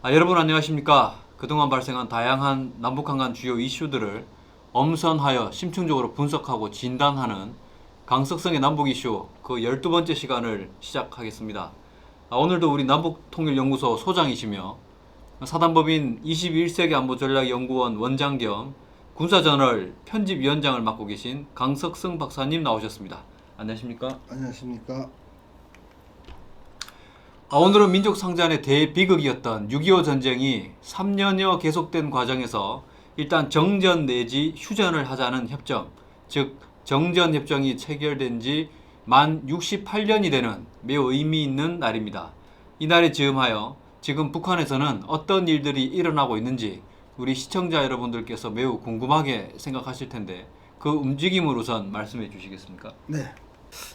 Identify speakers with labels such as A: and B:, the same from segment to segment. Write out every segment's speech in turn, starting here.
A: 여러분 안녕하십니까? 그동안 발생한 다양한 남북한 간 주요 이슈들을 엄선하여 심층적으로 분석하고 진단하는 강석성의 남북 이슈 그 12번째 시간을 시작하겠습니다. 오늘도 우리 남북통일연구소 소장이시며 사단법인 21세기 안보전략연구원 원장 겸 군사저널 편집위원장을 맡고 계신 강석성 박사님 나오셨습니다. 안녕하십니까?
B: 안녕하십니까.
A: 오늘은 민족상잔의 대비극이었던 6.25 전쟁이 3년여 계속된 과정에서 일단 정전 내지 휴전을 하자는 협정, 즉 정전협정이 체결된 지 만 68년이 되는 매우 의미 있는 날입니다. 이날에 즈음하여 지금 북한에서는 어떤 일들이 일어나고 있는지 우리 시청자 여러분들께서 매우 궁금하게 생각하실 텐데 그 움직임을 우선 말씀해 주시겠습니까?
B: 네.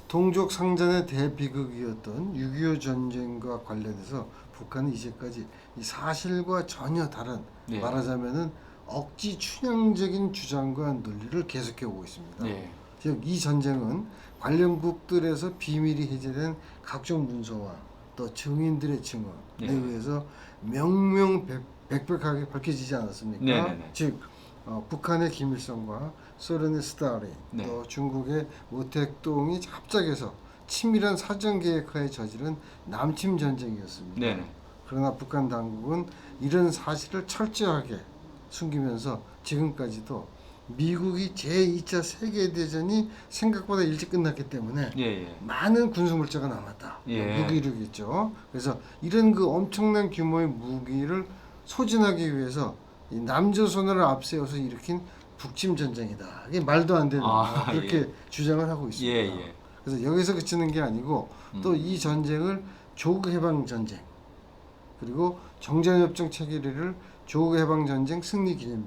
B: 동족 상잔의 대비극이었던 6.25 전쟁과 관련해서 북한은 이제까지 이 사실과 전혀 다른
A: 네.
B: 말하자면은 억지 춘향적인 주장과 논리를 계속해 오고 있습니다.
A: 네.
B: 즉 이 전쟁은 관련국들에서 비밀이 해제된 각종 문서와 또 증인들의 증언에
A: 네.
B: 의해서 명명백백하게 밝혀지지 않았습니까?
A: 네네네.
B: 즉 북한의 김일성과 소련의 스탈린,
A: 네.
B: 또 중국의 모택동이 합작해서 치밀한 사전 계획하에 저지른 남침 전쟁이었습니다.
A: 네네.
B: 그러나 북한 당국은 이런 사실을 철저하게 숨기면서 지금까지도 미국이 제2차 세계대전이 생각보다 일찍 끝났기 때문에
A: 예.
B: 많은 군수물자가 남았다.
A: 예.
B: 무기력이죠. 그래서 이런 그 엄청난 규모의 무기를 소진하기 위해서 이 남조선을 앞세워서 일으킨 북침 전쟁이다. 이게 말도 안 되는 그렇게 주장을 하고 있습니다.
A: 예.
B: 그래서 여기서 그치는 게 아니고 또 이 전쟁을 조국 해방 전쟁 그리고 정전협정 체결일을 조국 해방 전쟁 승리 기념일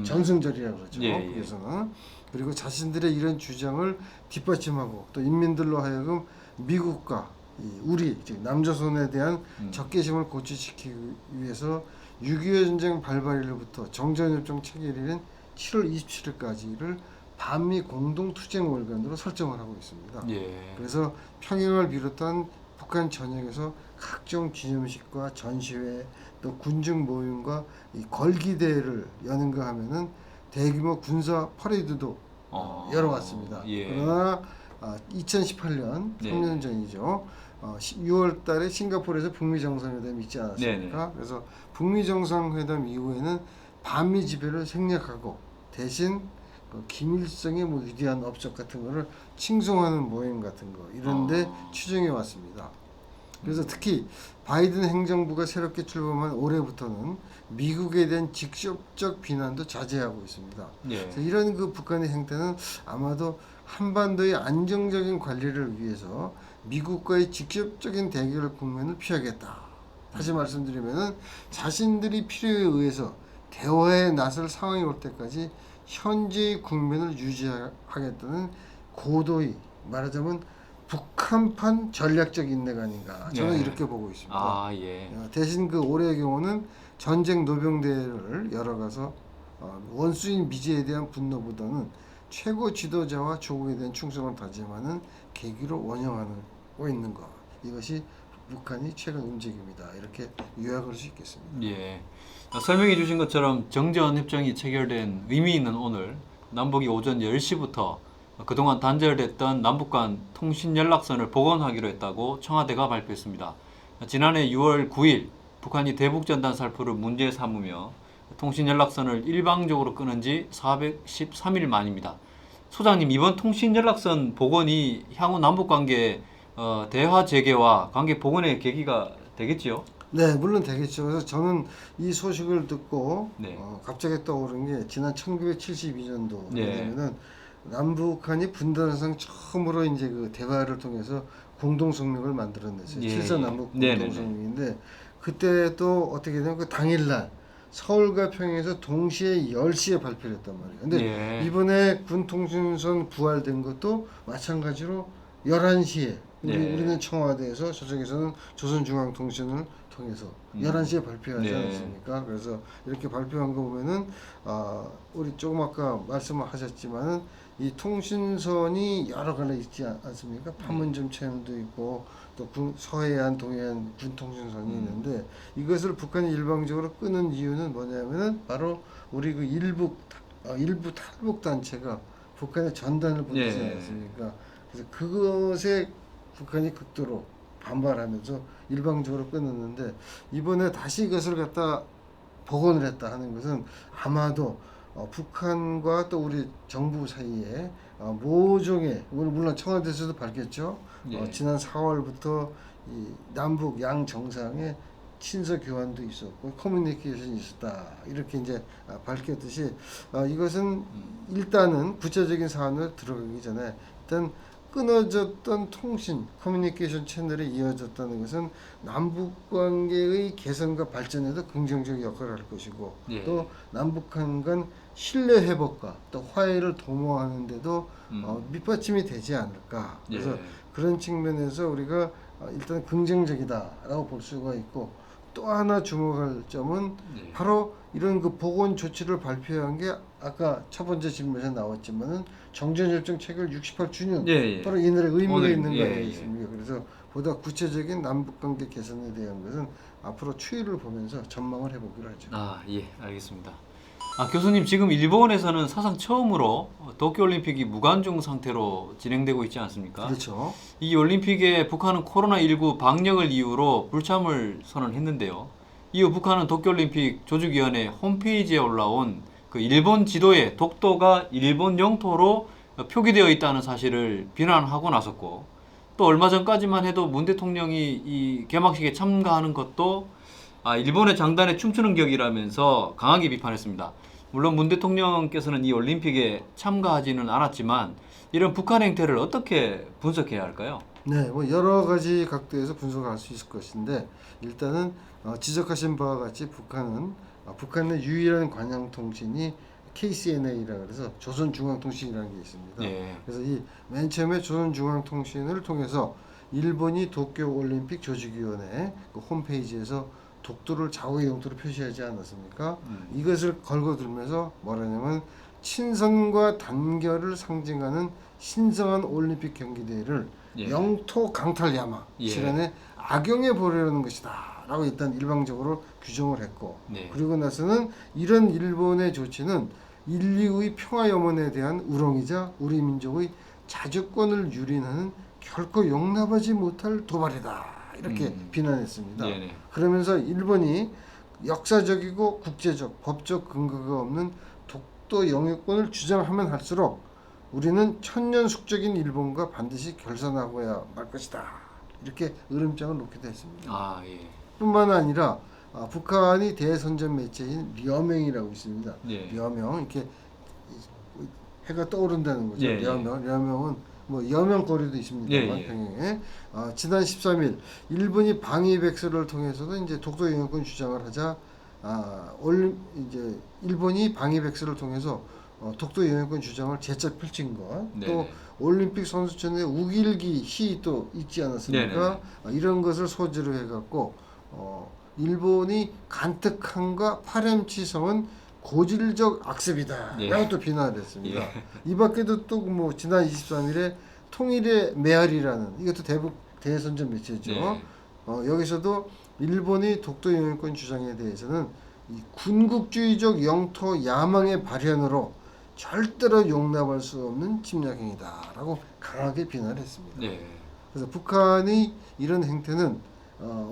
B: 전승절이라고 그러죠.
A: 예.
B: 그래서는 그리고 자신들의 이런 주장을 뒷받침하고 또 인민들로 하여금 미국과 우리 즉 남조선에 대한 적개심을 고취시키기 위해서 6.25 전쟁 발발일로부터 정전협정 체결일인 7월 27일까지를 반미 공동투쟁월간으로 설정을 하고 있습니다.
A: 예.
B: 그래서 평양을 비롯한 북한 전역에서 각종 기념식과 전시회 또 군중 모임과 이 걸기대회를 여는가 하면은 대규모 군사 퍼레이드도 열어왔습니다.
A: 예.
B: 그러나 2018년 3년 전이죠. 6월 달에 싱가포르에서 북미 정상회담이 있지 않았습니까?
A: 네네.
B: 그래서 북미 정상회담 이후에는 반미 지배를 생략하고 대신 김일성의 뭐 위대한 업적 같은 거를 칭송하는 모임 같은 거 이런데 추정해 왔습니다. 그래서 특히 바이든 행정부가 새롭게 출범한 올해부터는 미국에 대한 직접적 비난도 자제하고 있습니다.
A: 예.
B: 그래서 이런 그 북한의 행태는 아마도 한반도의 안정적인 관리를 위해서 미국과의 직접적인 대결 국면을 피하겠다. 다시 말씀드리면은 자신들이 필요에 의해서 대화에 나설 상황이 올 때까지 현재의 국면을 유지하겠다는 고도의 말하자면 북한판 전략적 인내가 아닌가 저는 이렇게 보고 있습니다.
A: 예.
B: 대신 그 올해의 경우는 전쟁 노병대를 열어가서 원수인 미제에 대한 분노보다는 최고 지도자와 조국에 대한 충성을 다짐하는 계기로 원형하고 있는 것 이것이 북한이 최근 움직임이다 이렇게 요약할 수 있겠습니다.
A: 예. 설명해 주신 것처럼 정전협정이 체결된 의미 있는 오늘 남북이 오전 10시부터 그동안 단절됐던 남북 간 통신 연락선을 복원하기로 했다고 청와대가 발표했습니다. 지난해 6월 9일 북한이 대북전단 살포를 문제 삼으며 통신 연락선을 일방적으로 끊은 지 413일 만입니다. 소장님, 이번 통신 연락선 복원이 향후 남북 관계 대화 재개와 관계 복원의 계기가 되겠지요?
B: 네, 물론 되겠죠. 그래서 저는 이 소식을 듣고
A: 네.
B: 갑자기 떠오른 게 지난 1972년도
A: 네.
B: 왜냐면은 남북한이 분단상 처음으로 이제 그 대화를 통해서 공동성명을 만들어냈어요.
A: 예.
B: 7사 남북
A: 네네네.
B: 공동성명인데 그때 또 어떻게 되냐면 그 당일날 서울과 평양에서 동시에 10시에 발표를 했단 말이에요. 근데
A: 예.
B: 이번에 군통신선 부활된 것도 마찬가지로 11시에
A: 네.
B: 우리는 청와대에서 저쪽에서는 조선중앙통신을 통해서 11시에 발표하지
A: 네.
B: 않았습니까? 그래서 이렇게 발표한 거 보면은 우리 조금 아까 말씀을 하셨지만은 이 통신선이 여러 가지 있지 않습니까? 판문점 체험도 있고 또 서해안, 동해안 군통신선이 있는데 이것을 북한이 일방적으로 끄는 이유는 뭐냐면은 바로 우리 그 일부 탈북 단체가 북한에 전단을 보내지
A: 예.
B: 않았습니까? 그래서 그것에 북한이 극도로 반발하면서 일방적으로 끊었는데 이번에 다시 이것을 갖다 복원을 했다 하는 것은 아마도 북한과 또 우리 정부 사이에 모종의 물론 청와대에서도 밝혔죠.
A: 예.
B: 지난 4월부터 이 남북 양 정상의 친서 교환도 있었고 커뮤니케이션이 있었다 이렇게 이제 밝혔듯이 이것은 일단은 구체적인 사안으로 들어가기 전에 일단 끊어졌던 통신 커뮤니케이션 채널이 이어졌다는 것은 남북 관계의 개선과 발전에도 긍정적 역할을 할 것이고
A: 예.
B: 또 남북한 간 신뢰 회복과 또 화해를 도모하는 데도 밑받침이 되지 않을까. 그래서
A: 예.
B: 그런 측면에서 우리가 일단 긍정적이다라고 볼 수가 있고 또 하나 주목할 점은
A: 예.
B: 바로 이런 그 보건 조치를 발표한 게 아까 첫 번째 질문에 나왔지만은 정전협정 체결 68주년
A: 예, 예.
B: 바로 이 날에 의미가
A: 오늘,
B: 있는 거
A: 예,
B: 아니겠습니까? 그래서 보다 구체적인 남북관계 개선에 대한 것은 앞으로 추이를 보면서 전망을 해보기로 하죠.
A: 아, 예, 알겠습니다. 교수님, 지금 일본에서는 사상 처음으로 도쿄올림픽이 무관중 상태로 진행되고 있지 않습니까?
B: 그렇죠.
A: 이 올림픽에 북한은 코로나19 방역을 이유로 불참을 선언했는데요. 이후 북한은 도쿄올림픽 조직위원회 홈페이지에 올라온 그 일본 지도에 독도가 일본 영토로 표기되어 있다는 사실을 비난하고 나섰고, 또 얼마 전까지만 해도 문 대통령이 이 개막식에 참가하는 것도 일본의 장단에 춤추는 격이라면서 강하게 비판했습니다. 물론 문 대통령께서는 이 올림픽에 참가하지는 않았지만 이런 북한 행태를 어떻게 분석해야 할까요?
B: 네, 뭐 여러 가지 각도에서 분석할 수 있을 것인데 일단은 지적하신 바와 같이 북한의 유일한 관영 통신이 KCNA라 그래서 조선중앙통신이라는 게 있습니다.
A: 예.
B: 그래서 이 맨 처음에 조선중앙통신을 통해서 일본이 도쿄올림픽 조직위원회 그 홈페이지에서 독도를 자국의 영토로 표시하지 않았습니까? 이것을 걸고 들면서 뭐라냐면 친선과 단결을 상징하는 신성한 올림픽 경기대회를
A: 예.
B: 영토 강탈 야마
A: 예.
B: 실현에 악용해 보려는 것이다 라고 일단 일방적으로 규정을 했고
A: 네.
B: 그리고 나서는 이런 일본의 조치는 인류의 평화 염원에 대한 우롱이자 우리 민족의 자주권을 유린하는 결코 용납하지 못할 도발이다 이렇게 비난했습니다.
A: 네네.
B: 그러면서 일본이 역사적이고 국제적 법적 근거가 없는 독도 영유권을 주장하면 할수록 우리는 천년숙적인 일본과 반드시 결산하고야 말 것이다 이렇게 으름장을 놓기도 했습니다.
A: 예.
B: 뿐만 아니라 북한이 대선전 매체인 려명이라고 있습니다.
A: 예.
B: 려명 이렇게 해가 떠오른다는 거죠.
A: 예, 예.
B: 려명은 뭐 여명거리도 있습니다만
A: 예, 예.
B: 평양에 지난 13일 일본이 방위백서를 통해서도 이제 독도 영유권 주장을 하자 이제 일본이 방위백서를 통해서 독도 영유권 주장을 재차 펼친 것,
A: 네네.
B: 또 올림픽 선수촌에 우길기 시도 있지 않았습니까? 이런 것을 소재로 해갖고 일본이 간특함과 파렴치성은 고질적 악습이다
A: 예.
B: 라고 또 비난을 했습니다.
A: 예.
B: 이 밖에도 또 뭐 지난 23일에 통일의 메아리라는 이것도 대북 대선전 매체죠.
A: 네.
B: 여기서도 일본이 독도 영유권 주장에 대해서는 이 군국주의적 영토 야망의 발현으로 절대로 용납할 수 없는 침략행위다라고 강하게 비난했습니다.
A: 네.
B: 그래서 북한의 이런 행태는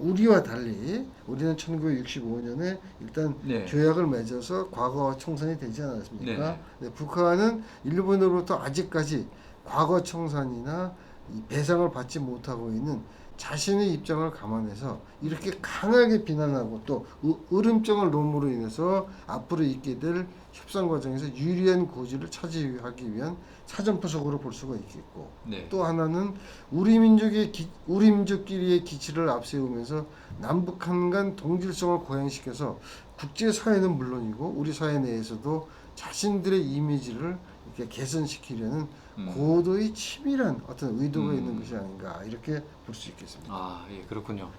B: 우리와 달리 우리는 1965년에 일단
A: 네.
B: 조약을 맺어서 과거 청산이 되지 않았습니까?
A: 네.
B: 근데 북한은 일본으로부터 아직까지 과거 청산이나 이 배상을 받지 못하고 있는 자신의 입장을 감안해서 이렇게 강하게 비난하고 또 으름장을 놓음으로 인해서 앞으로 있게 될 협상 과정에서 유리한 고지를 차지하기 위한 사전포석으로 볼 수가 있겠고
A: 네.
B: 또 하나는 우리 민족끼리의 기치를 앞세우면서 남북한 간 동질성을 고양시켜서 국제사회는 물론이고 우리 사회 내에서도 자신들의 이미지를 이렇게 개선시키려는 고도의 치밀한 어떤 의도가 있는 것이 아닌가 이렇게 볼 수 있겠습니다.
A: 예, 그렇군요.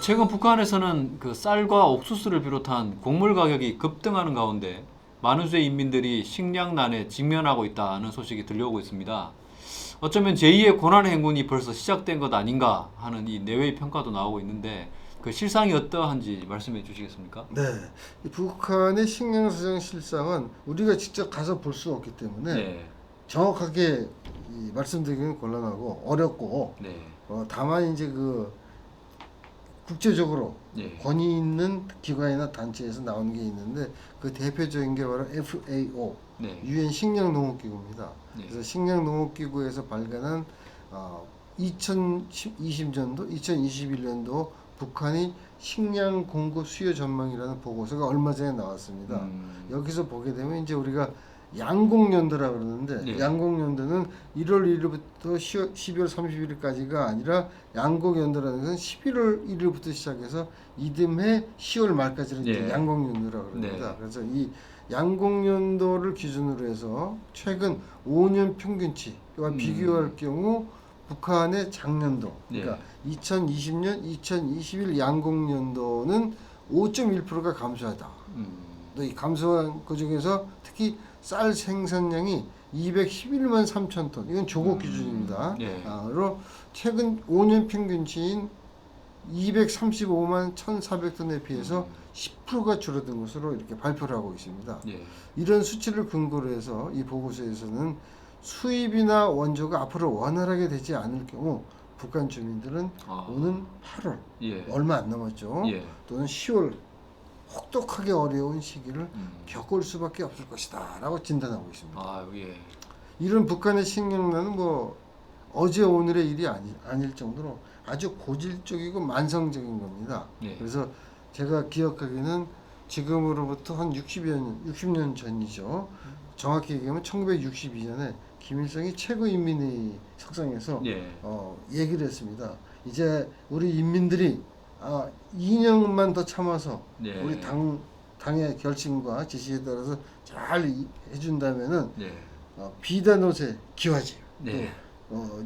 A: 최근 북한에서는 그 쌀과 옥수수를 비롯한 곡물 가격이 급등하는 가운데 많은 수의 인민들이 식량난에 직면하고 있다는 소식이 들려오고 있습니다. 어쩌면 제2의 고난의 행군이 벌써 시작된 것 아닌가 하는 이 내외의 평가도 나오고 있는데 그 실상이 어떠한지 말씀해 주시겠습니까?
B: 네, 이 북한의 식량사정 실상은 우리가 직접 가서 볼 수 없기 때문에
A: 네.
B: 정확하게 말씀드리기는 곤란하고 어렵고
A: 네.
B: 다만 이제 그 국제적으로
A: 네.
B: 권위 있는 기관이나 단체에서 나오는 게 있는데 그 대표적인 게 바로 FAO,
A: 네.
B: 유엔 식량농업기구입니다.
A: 네.
B: 그래서 식량농업기구에서 발간한 2020년도, 2021년도 북한이 식량 공급 수요 전망이라는 보고서가 얼마 전에 나왔습니다. 여기서 보게 되면 이제 우리가 양곡연도라 그러는데
A: 네.
B: 양곡연도는 1월 1일부터 12월 31일까지가 아니라 양곡연도라는 것은 11월 1일부터 시작해서 이듬해 10월 말까지를 이제
A: 네.
B: 양곡연도라 그럽니다.
A: 네.
B: 그래서 이 양곡연도를 기준으로 해서 최근 5년 평균치와 비교할 경우 북한의 작년도, 그러니까 2020년, 2021 양곡연도는 5.1%가 감소하다. 또 이 감소한 그 중에서 특히 쌀 생산량이 211만 3천 톤, 이건 조국 기준입니다.
A: 네.
B: 로 최근 5년 평균치인 235만 1,400톤에 비해서 10%가 줄어든 것으로 이렇게 발표를 하고 있습니다.
A: 네.
B: 이런 수치를 근거로 해서 이 보고서에서는 수입이나 원조가 앞으로 원활하게 되지 않을 경우 북한 주민들은 오는 8월
A: 예.
B: 얼마 안 남았죠.
A: 예.
B: 또는 10월 혹독하게 어려운 시기를 겪을 수밖에 없을 것이다 라고 진단하고 있습니다.
A: 아, 예.
B: 이런 북한의 식량난은 뭐 어제 오늘의 일이 아닐 정도로 아주 고질적이고 만성적인 겁니다.
A: 예.
B: 그래서 제가 기억하기는 지금으로부터 한 60년 전이죠. 정확히 얘기하면 1962년에 김일성이 최고인민회의 석상에서
A: 예.
B: 얘기를 했습니다. 이제 우리 인민들이 2년만 더 참아서
A: 예.
B: 우리 당의 결심과 지시에 따라서 잘 해준다면은
A: 예.
B: 비단 옷에 기와집,
A: 네.
B: 또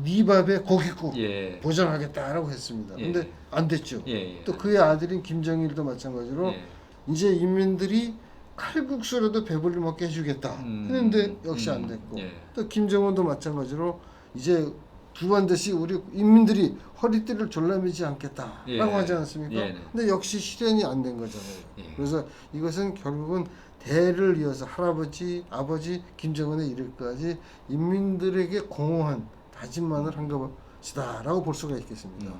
B: 네 밥에 고깃국
A: 예.
B: 보장하겠다라고 했습니다.
A: 예.
B: 근데 안 됐죠.
A: 예. 예.
B: 또 그의 아들인 김정일도 마찬가지로
A: 예.
B: 이제 인민들이 칼국수라도 배불리 먹게 해주겠다 했는데 역시 안 됐고
A: 예.
B: 또 김정은도 마찬가지로 이제 두 반드시 우리 인민들이 허리띠를 졸라매지 않겠다라고
A: 예.
B: 하지 않습니까?
A: 예.
B: 근데 역시 실현이 안 된 거잖아요.
A: 예.
B: 그래서 이것은 결국은 대를 이어서 할아버지, 아버지 김정은에 이르기까지 인민들에게 공허한 다짐만을 한 것이다라고 볼 수가 있겠습니다.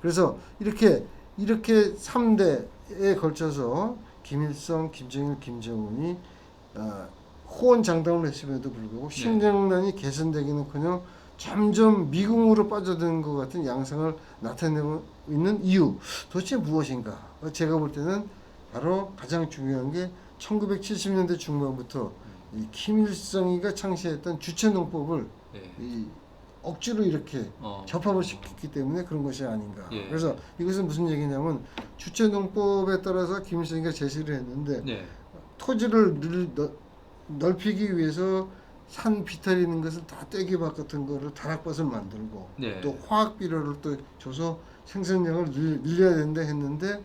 B: 그래서 이렇게 3대에 걸쳐서 김일성, 김정일, 김정은이 호언장담을 했음에도 불구하고 식량난이 개선되기는커녕 점점 미궁으로 빠져드는 것 같은 양상을 나타내고 있는 이유 도대체 무엇인가? 제가 볼 때는 바로 가장 중요한 게 1970년대 중반부터 이 김일성이가 창시했던 주체농법을 이 억지로 이렇게 접합을 시켰기 때문에 그런 것이 아닌가.
A: 예.
B: 그래서 이것은 무슨 얘기냐면 주체농법에 따라서 김일성이가 제시를 했는데 토지를 넓히기 위해서 산 비탈이 있는 것을 다 떼기밭 같은 거를 다락밭을 만들고 또 화학 비료를 또 줘서 생산량을 늘려야 된다 했는데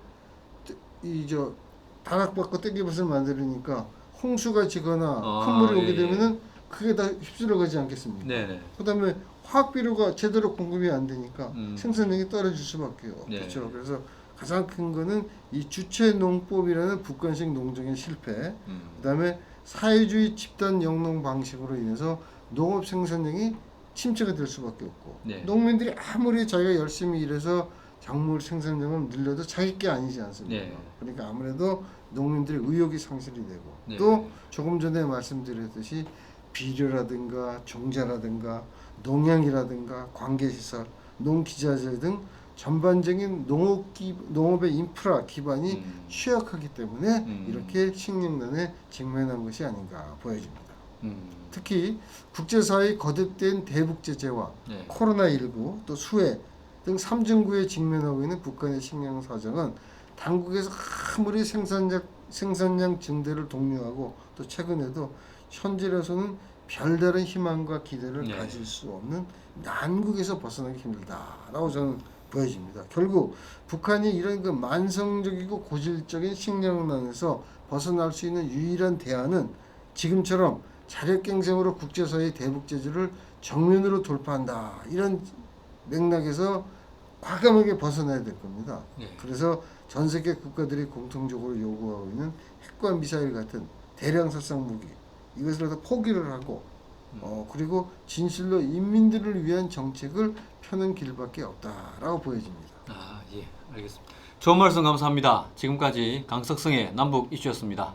B: 다락밭과 떼기밭을 만들으니까 홍수가 지거나 큰 물이 오게 되면은 그게 다 휩쓸어 가지 않겠습니까? 그다음에 화학 비료가 제대로 공급이 안 되니까 생산량이 떨어질 수밖에 없죠. 그래서 가장 큰 거는 이 주체 농법이라는 북한식 농정의 실패. 그다음에 사회주의 집단 영농 방식으로 인해서 농업 생산량이 침체가 될 수밖에 없고 농민들이 아무리 자기가 열심히 일해서 작물 생산량을 늘려도 자기 게 아니지 않습니까? 그러니까 아무래도 농민들의 의욕이 상실이 되고 또 조금 전에 말씀드렸듯이 비료라든가 종자라든가 농약이라든가 관계시설, 농기자재 등 전반적인 농업의 인프라 기반이 취약하기 때문에 이렇게 식량난에 직면한 것이 아닌가 보여집니다. 특히 국제사회의 거듭된 대북 제재와 코로나19 또 수해 등 삼중구에 직면하고 있는 북한의 식량 사정은 당국에서 아무리 생산량 증대를 독려하고 또 최근에도 현재로서는 별다른 희망과 기대를 가질 수 없는 난국에서 벗어나기 힘들다라고 저는 보여집니다. 결국 북한이 이런 그 만성적이고 고질적인 식량난에서 벗어날 수 있는 유일한 대안은 지금처럼 자력갱생으로 국제사회의 대북 제재를 정면으로 돌파한다. 이런 맥락에서 과감하게 벗어나야 될 겁니다.
A: 예.
B: 그래서 전 세계 국가들이 공통적으로 요구하고 있는 핵과 미사일 같은 대량殺傷 무기 이것을 다 포기를 하고 그리고 진실로 인민들을 위한 정책을 펴는 길밖에 없다라고 보여집니다.
A: 아, 예, 알겠습니다. 좋은 말씀 감사합니다. 지금까지 강석성의 남북 이슈였습니다.